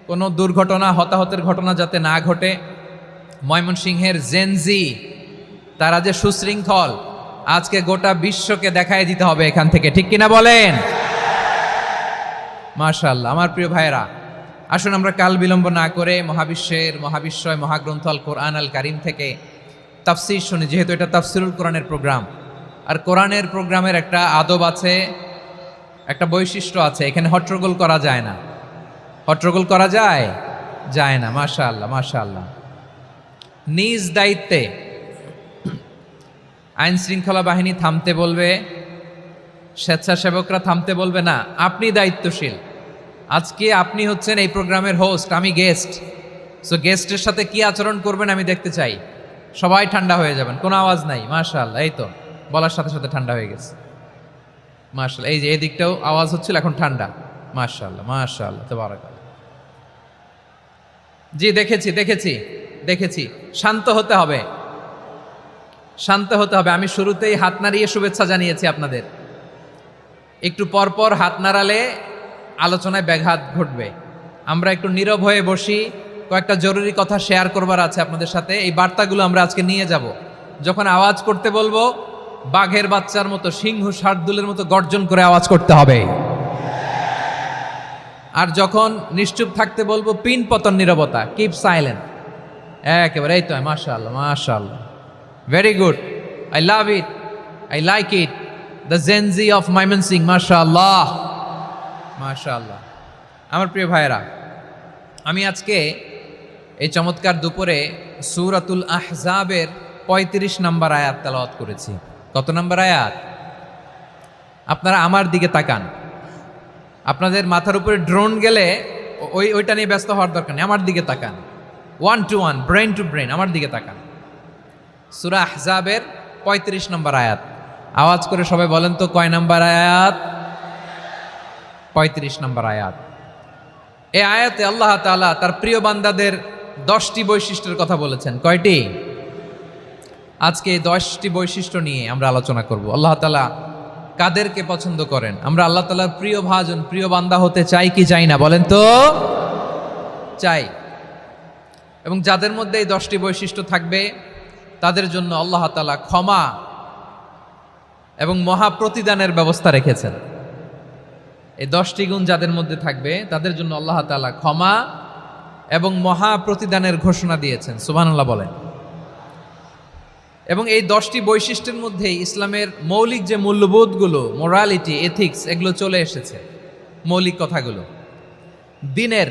কোনো দুর্ঘটনা, হতাহতের ঘটনা যাতে না ঘটে। ময়মনসিংহের জেনজি তারা যে সুশৃঙ্খল, আজকে গোটা বিশ্বকে দেখায় দিতে হবে এখান থেকে, ঠিক কিনা বলেন? মাশাআল্লাহ। আমার প্রিয় ভাইরা, আসুন আমরা কাল বিলম্ব না করে মহাবিশ্বয় মহাগ্রন্থ আল কোরআন আল কারিম থেকে তাফসির শুনি, যেহেতু এটা তাফসিরুল কোরআনের প্রোগ্রাম। আর কোরআনের প্রোগ্রামের একটা আদব আছে, একটা বৈশিষ্ট্য আছে, এখানে হট্টগোল করা যায় না। হট্টগোল করা যায় না। মাশাআল্লাহ মাশাআল্লাহ। নিজ দায়িত্বে আইন শৃঙ্খলা বাহিনী থামতে বলবে, স্বেচ্ছাসেবকরা থামতে বলবে না। আপনি দায়িত্বশীল। আজকে আপনি হচ্ছেন এই প্রোগ্রামের হোস্ট, আমি গেস্ট। সো গেস্টের সাথে কি আচরণ করবেন আমি দেখতে চাই। সবাই ঠান্ডা হয়ে যাবেন, কোনো আওয়াজ নাই। মাশাআল্লাহ, এই তো বলার সাথে সাথে ঠান্ডা হয়ে গেছে। মাশাআল্লাহ, এই যে এই দিকটাও আওয়াজ হচ্ছিল, এখন ঠান্ডা। মাশাআল্লাহ মাশাআল্লাহ, তাবারাকাল্লাহ। জি, দেখেছি। শান্ত হতে হবে, শান্ত হতে হবে। আমি শুরুতেই হাত নাড়িয়ে শুভেচ্ছা জানিয়েছি আপনাদের। একটু পরপর হাত নাড়ালে আলোচনায় ব্যাঘাত ঘটবে। আমরা একটু নীরব হয়ে বসি, কয়েকটা জরুরি কথা শেয়ার করবার আছে আপনাদের সাথে। এই বার্তাগুলো আমরা আজকে নিয়ে যাব। যখন আওয়াজ করতে বলবো, বাঘের বাচ্চার মতো, সিংহ শার্দুলের মতো গর্জন করে আওয়াজ করতে হবে। আর যখন নিশ্চুপ থাকতে বলবো, পিন পতন নীরবতা, কিপ সাইলেন্ট। একেবারে এই তো। মাশাআল্লাহ মাশাআল্লাহ, very good, I love it, I like it, the Gen Z of Mymensingh. মাশাআল্লাহ মাশাআল্লাহ। আমার প্রিয় ভাইয়েরা, আমি আজকে এই চমৎকার দুপুরে সূরাতুল আহজাবের ৩৫ নম্বর আয়াত তেলাওয়াত করেছি। কত নম্বর আয়াত? আপনারা আমার দিকে তাকান। আপনাদের মাথার উপরে ড্রোন গেলে ওইটা নিয়ে ব্যস্ত হওয়ার দরকার নেই, আমার দিকে তাকান। 1 to 1, ব্রেন টু ব্রেন, আমার দিকে তাকান। সূরা আহজাবের ৩৫ নম্বর আয়াত। আওয়াজ করে সবাই বলেন তো, কয় নম্বর আয়াত? ৩৫ নম্বর আয়াত। এই আয়াতে আল্লাহ তাআলা তার প্রিয় বান্দাদের 10টি বৈশিষ্ট্যের কথা বলেছেন। কয়টি? আজকে এই 10টি বৈশিষ্ট্য নিয়ে আমরা আলোচনা করব। আল্লাহ তাআলা কাদেরকে পছন্দ করেন? আমরা আল্লাহ তাআলার প্রিয় ভাজন, প্রিয় বান্দা হতে চাই কি চাই না? বলেন তো। চাই। এবং যাদের মধ্যে এই 10টি বৈশিষ্ট্য থাকবে, তাদের জন্য আল্লাহ তাআলা ক্ষমা এবং মহা প্রতিদানের ব্যবস্থা রেখেছেন। এই 10টি গুণ যাদের মধ্যে থাকবে, তাদের জন্য আল্লাহ তাআলা ক্ষমা এবং মহা প্রতিদানের ঘোষণা দিয়েছেন। সুবহানাল্লাহ বলেন। এবং এই 10টি বৈশিষ্ট্যের মধ্যেই ইসলামের মৌলিক যে মূল্যবোধগুলো, মোরালিটি, এথিক্স, এগুলো চলে এসেছে। মৌলিক কথাগুলো দিনের